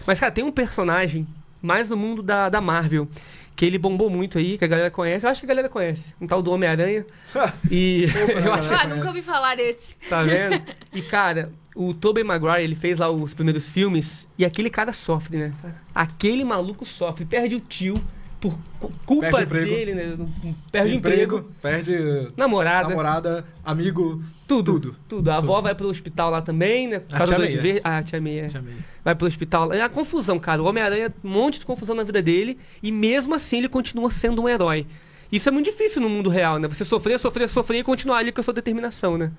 Mas, cara, tem um personagem mais no mundo da Marvel, que ele bombou muito aí, que a galera conhece. Eu acho que a galera conhece. Um tal do Homem-Aranha. E eu acho... nunca ouvi falar desse. Tá vendo? E, cara, o Tobey Maguire, ele fez lá os primeiros filmes, e aquele cara sofre, né? Aquele maluco sofre, perde o tio por culpa dele, né? Perde o emprego. Perde namorada, amigo, tudo. A avó vai pro hospital lá também, né? Por causa a tia May. Vai pro hospital. É a confusão, cara. O Homem-Aranha, um monte de confusão na vida dele, e mesmo assim ele continua sendo um herói. Isso é muito difícil no mundo real, né? Você sofrer e continuar ali com a sua determinação, né?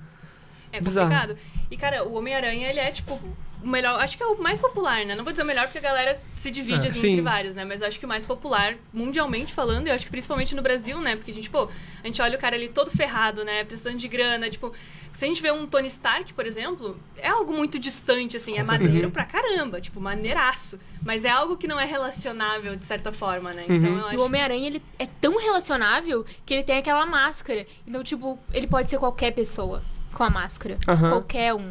É complicado. E, cara, o Homem-Aranha, ele é, tipo, o melhor... Acho que é o mais popular, né? Não vou dizer o melhor porque a galera se divide, assim, entre vários, né? Mas eu acho que o mais popular, mundialmente falando, e eu acho que principalmente no Brasil, né? Porque a gente olha o cara ali todo ferrado, né? Precisando de grana, tipo... Se a gente vê um Tony Stark, por exemplo, é algo muito distante, assim. É maneiro pra caramba, tipo, maneiraço. Mas é algo que não é relacionável, de certa forma, né? Então, eu acho... E o Homem-Aranha, ele é tão relacionável que ele tem aquela máscara. Então, tipo, ele pode ser qualquer pessoa com a máscara. Qualquer um.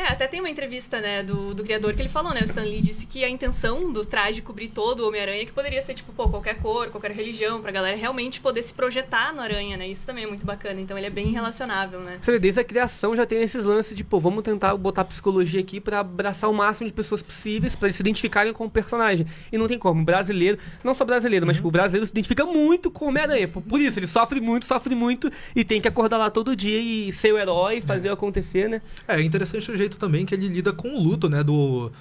Até tem uma entrevista, né, do criador que ele falou, né, o Stan Lee disse que a intenção do traje cobrir todo o Homem-Aranha que poderia ser, tipo, qualquer cor, qualquer religião, pra galera realmente poder se projetar no Aranha, né, isso também é muito bacana, então ele é bem relacionável, né. Você vê, desde a criação já tem esses lances de, vamos tentar botar psicologia aqui pra abraçar o máximo de pessoas possíveis, pra eles se identificarem com o personagem, e não tem como, brasileiro, não só brasileiro, mas, tipo, o brasileiro se identifica muito com o Homem-Aranha, por isso, ele sofre muito, e tem que acordar lá todo dia e ser o herói, fazer acontecer, né. É interessante o jeito também que ele lida com o luto, né, do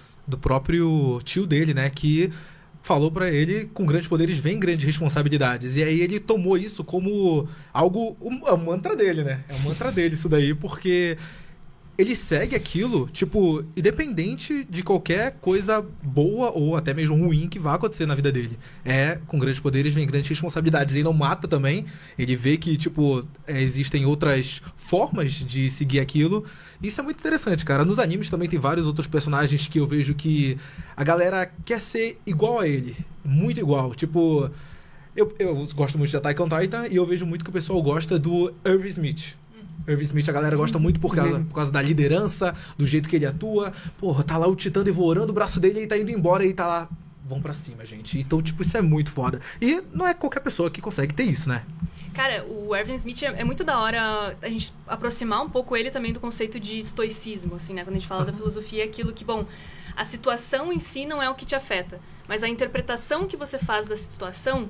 próprio tio dele, né, que falou pra ele, com grandes poderes vem grandes responsabilidades, e aí ele tomou isso como algo, o mantra dele, né, é o mantra dele isso daí, porque ele segue aquilo, tipo, independente de qualquer coisa boa ou até mesmo ruim que vá acontecer na vida dele. Com grandes poderes vem grandes responsabilidades. Ele não mata também, ele vê que, tipo, existem outras formas de seguir aquilo. Isso é muito interessante, cara. Nos animes também tem vários outros personagens que eu vejo que a galera quer ser igual a ele. Muito igual. Tipo, eu gosto muito de Attack on Titan e eu vejo muito que o pessoal gosta do Irving Smith. Irving Smith a galera gosta muito por causa da liderança, do jeito que ele atua. Porra, tá lá o Titã devorando o braço dele e tá indo embora e tá lá... Vamos pra cima, gente. Então, tipo, isso é muito foda. E não é qualquer pessoa que consegue ter isso, né? Cara, o Irving Smith é muito da hora a gente aproximar um pouco ele também do conceito de estoicismo, assim, né? Quando a gente fala da filosofia, é aquilo que, bom, a situação em si não é o que te afeta, mas a interpretação que você faz da situação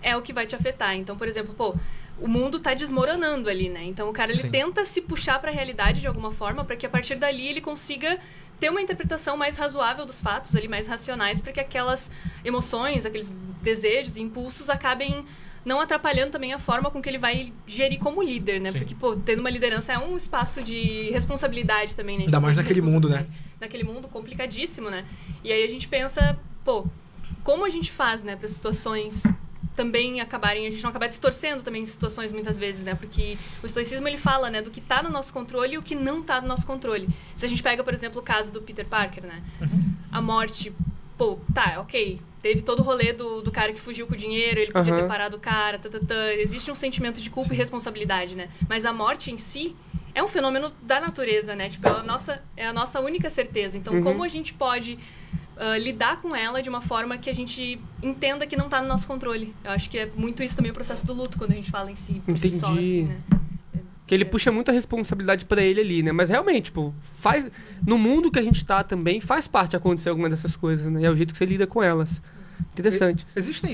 é o que vai te afetar. Então, por exemplo, o mundo tá desmoronando ali, né? Então, o cara, ele tenta se puxar pra realidade de alguma forma para que a partir dali ele consiga ter uma interpretação mais razoável dos fatos ali, mais racionais, para que aquelas emoções, aqueles desejos e impulsos acabem não atrapalhando também a forma com que ele vai gerir como líder, né? Sim. Porque, tendo uma liderança é um espaço de responsabilidade também, né? Ainda mais naquele mundo, né? Naquele mundo complicadíssimo, né? E aí a gente pensa, como a gente faz, né, para situações também acabarem, a gente não acabar distorcendo também em situações muitas vezes, né? Porque o estoicismo, ele fala, né, do que tá no nosso controle e o que não tá no nosso controle. Se a gente pega, por exemplo, o caso do Peter Parker, né? A morte, ok, teve todo o rolê do cara que fugiu com o dinheiro, ele podia ter parado o cara, existe um sentimento de culpa e responsabilidade, né? Mas a morte em si é um fenômeno da natureza, né? Tipo, é a nossa única certeza. Então, como a gente pode lidar com ela de uma forma que a gente entenda que não está no nosso controle? Eu acho que é muito isso também o processo do luto, quando a gente fala em si, por si só, assim, né? Que ele puxa muita responsabilidade pra ele ali, né? Mas realmente, no mundo que a gente tá também, faz parte acontecer alguma dessas coisas, né? E é o jeito que você lida com elas. Interessante. Existem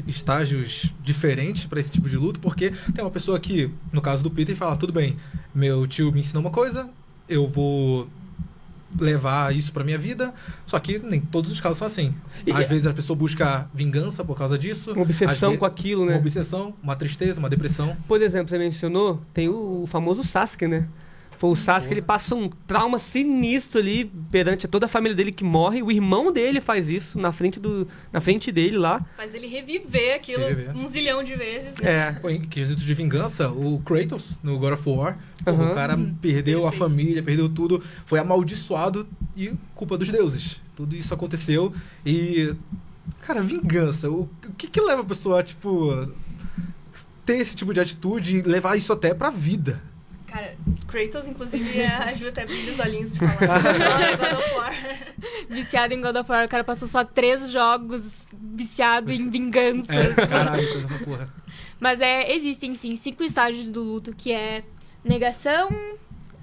estágios diferentes para esse tipo de luto, porque tem uma pessoa que, no caso do Peter, fala, tudo bem, meu tio me ensinou uma coisa, eu vou levar isso pra minha vida, só que nem todos os casos são assim. Às vezes a pessoa busca vingança por causa disso. Uma obsessão com aquilo, né? Uma obsessão, uma tristeza, uma depressão. Por exemplo, você mencionou, tem o famoso Sasuke, né? O Sasuke, ele passa um trauma sinistro ali perante toda a família dele que morre. O irmão dele faz isso na frente dele lá. Faz ele reviver aquilo um zilhão de vezes. Né? Em quesito de vingança, o Kratos, no God of War, o cara perdeu a família, perdeu tudo, foi amaldiçoado e culpa dos deuses. Tudo isso aconteceu e... Cara, vingança. O que leva a pessoa a, tipo, ter esse tipo de atitude e levar isso até pra vida? Cara, Kratos, inclusive, a Ju até brilha os olhinhos de falar. God of War. Viciado em God of War. O cara passou só 3 jogos viciado em vingança. Caralho, coisa pra porra. Mas existem, sim, 5 estágios do luto, que é negação,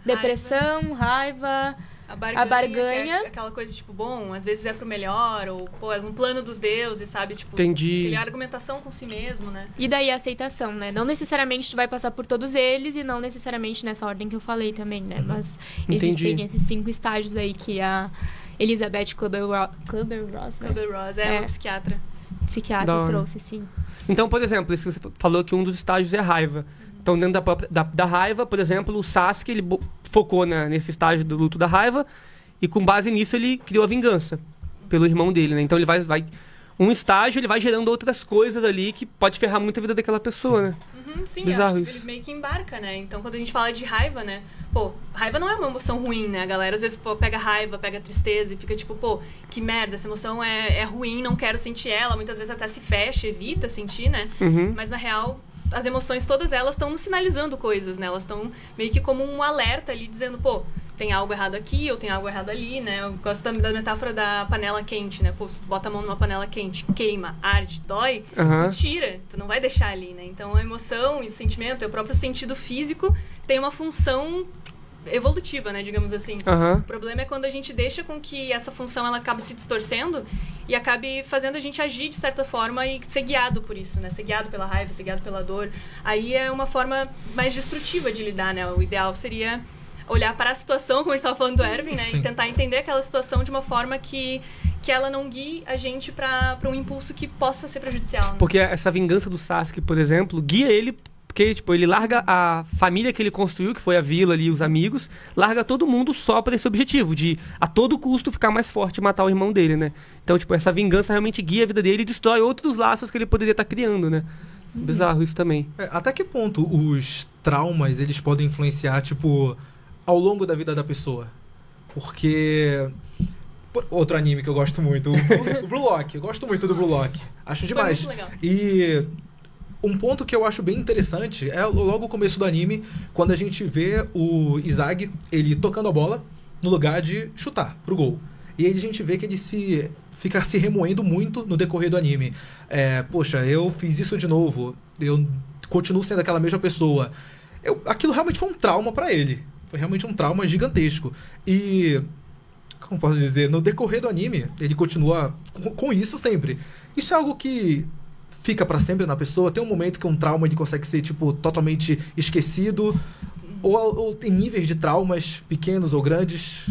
depressão, raiva... A barganha. Que é aquela coisa, tipo, bom, às vezes é pro melhor, ou, pô, é um plano dos deuses, sabe? Tipo, Entendi. Aquele argumentação com si mesmo, né? E daí a aceitação, né? Não necessariamente tu vai passar por todos eles e não necessariamente nessa ordem que eu falei também, né? Mas existem esses 5 estágios aí que a Elizabeth Kubler-Ross, né? Kubler-Ross é uma psiquiatra trouxe, sim. Então, por exemplo, isso que você falou que um dos estágios é raiva. Então, dentro da raiva, por exemplo, o Sasuke, ele focou nesse estágio do luto da raiva e, com base nisso, ele criou a vingança pelo irmão dele, né? Então, ele vai... Um estágio, ele vai gerando outras coisas ali que pode ferrar muito a vida daquela pessoa, né? Sim, bizarro eu acho que ele meio que embarca, né? Então, quando a gente fala de raiva, né? Pô, raiva não é uma emoção ruim, né? A galera, às vezes, pega raiva, pega tristeza e fica tipo, pô, que merda, essa emoção é ruim, não quero sentir ela. Muitas vezes até se fecha, evita sentir, né? Mas, na real... As emoções, todas elas estão nos sinalizando coisas, né? Elas estão meio que como um alerta ali, dizendo, pô, tem algo errado aqui ou tem algo errado ali, né? Eu gosto da metáfora da panela quente, né? Pô, se tu bota a mão numa panela quente, queima, arde, dói, tu tira, tu não vai deixar ali, né? Então, a emoção e o sentimento, o próprio sentido físico, tem uma função evolutiva, né, digamos assim. O problema é quando a gente deixa com que essa função ela acabe se distorcendo e acabe fazendo a gente agir de certa forma e ser guiado por isso, né? Ser guiado pela raiva, ser guiado pela dor. Aí é uma forma mais destrutiva de lidar, né? O ideal seria olhar para a situação, como a gente estava falando do Erwin, né? Sim. E tentar entender aquela situação de uma forma que ela não guie a gente para um impulso que possa ser prejudicial, né? Porque essa vingança do Sasuke, por exemplo, guia ele... Porque, tipo, ele larga a família que ele construiu, que foi a vila ali, os amigos, larga todo mundo só pra esse objetivo, de a todo custo ficar mais forte e matar o irmão dele, né? Então, tipo, essa vingança realmente guia a vida dele e destrói outros laços que ele poderia estar criando, né? Bizarro isso também. Até que ponto os traumas, eles podem influenciar, tipo, ao longo da vida da pessoa? Porque... Outro anime que eu gosto muito, o Blue Lock. Eu gosto muito do Blue Lock. Acho demais. Foi muito legal. E... Um ponto que eu acho bem interessante é logo o começo do anime, quando a gente vê o Izagi, ele tocando a bola no lugar de chutar pro gol. E aí a gente vê que ele fica se remoendo muito no decorrer do anime. Poxa, eu fiz isso de novo, eu continuo sendo aquela mesma pessoa. Aquilo realmente foi um trauma pra ele. Foi realmente um trauma gigantesco. E, como posso dizer, no decorrer do anime, ele continua com isso sempre. Isso é algo que... fica pra sempre na pessoa? Tem um momento que um trauma ele consegue ser, tipo, totalmente esquecido? Ou tem níveis de traumas pequenos ou grandes?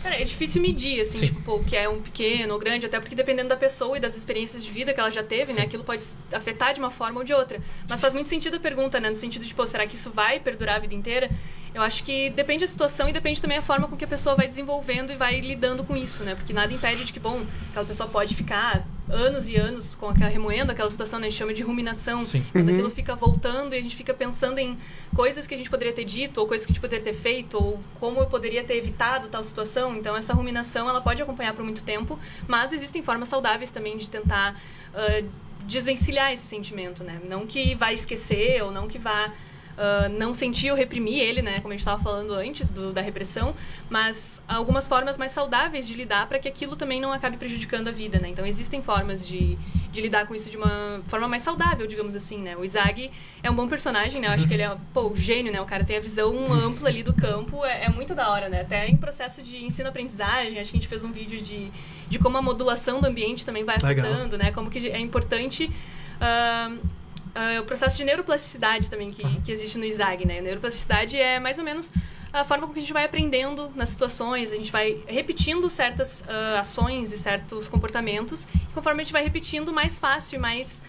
Cara, é difícil medir, assim, Sim. tipo, pô, o que é um pequeno ou grande, até porque dependendo da pessoa e das experiências de vida que ela já teve, Sim. né, aquilo pode afetar de uma forma ou de outra. Mas faz muito sentido a pergunta, né, no sentido de, pô, será que isso vai perdurar a vida inteira? Eu acho que depende da situação e depende também a forma com que a pessoa vai desenvolvendo e vai lidando com isso, né, porque nada impede de que, bom, aquela pessoa pode ficar anos e anos remoendo aquela situação, né, a gente chama de ruminação, Sim. quando aquilo fica voltando e a gente fica pensando em coisas que a gente poderia ter dito, ou coisas que a gente poderia ter feito, ou como eu poderia ter evitado tal situação. Então, essa ruminação, ela pode acompanhar por muito tempo, mas existem formas saudáveis também de tentar desvencilhar esse sentimento, né? Não que vá esquecer, ou não que vá não sentir ou reprimir ele, né? Como a gente estava falando antes da repressão, mas algumas formas mais saudáveis de lidar para que aquilo também não acabe prejudicando a vida, né? Então, existem formas de lidar com isso de uma forma mais saudável, digamos assim, né? O Izagi é um bom personagem, né? Eu acho que ele é, o gênio, né? O cara tem a visão ampla ali do campo, é muito da hora, né? Até em processo de ensino-aprendizagem, acho que a gente fez um vídeo de como a modulação do ambiente também vai afetando, né? Como que é importante... o processo de neuroplasticidade também que existe no Izagi, né? A neuroplasticidade é mais ou menos a forma com que a gente vai aprendendo nas situações, a gente vai repetindo certas ações e certos comportamentos, e conforme a gente vai repetindo, mais fácil e mais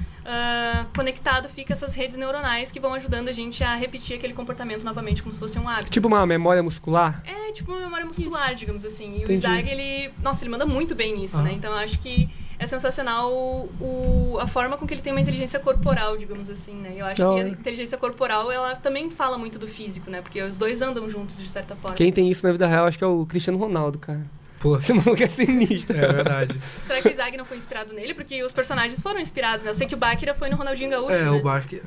conectado fica essas redes neuronais que vão ajudando a gente a repetir aquele comportamento novamente como se fosse um hábito. Tipo uma memória muscular? É, tipo uma memória muscular, digamos assim. E Entendi. o Izagi, ele manda muito bem nisso, né? Então, eu acho que é sensacional a forma com que ele tem uma inteligência corporal, digamos assim, né? Eu acho que a inteligência corporal, ela também fala muito do físico, né? Porque os dois andam juntos, de certa forma. Quem tem isso na vida real, acho que é o Cristiano Ronaldo, cara. Pô, Esse maluco é sinistro. é verdade. Será que o Izag não foi inspirado nele? Porque os personagens foram inspirados, né? Eu sei que o Bakira foi no Ronaldinho Gaúcho, É, né? o Bakira?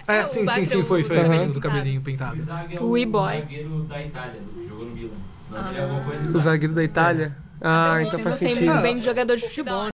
É, o Sim, Bakira, foi. o Do do cabelinho O pintado. Izag é O o e-boy. zagueiro da Itália, que jogou no Milan. O nome dele é alguma coisa O Izag. zagueiro da Itália? Ah, então Eu faz sei sentido. muito bem de jogador de futebol.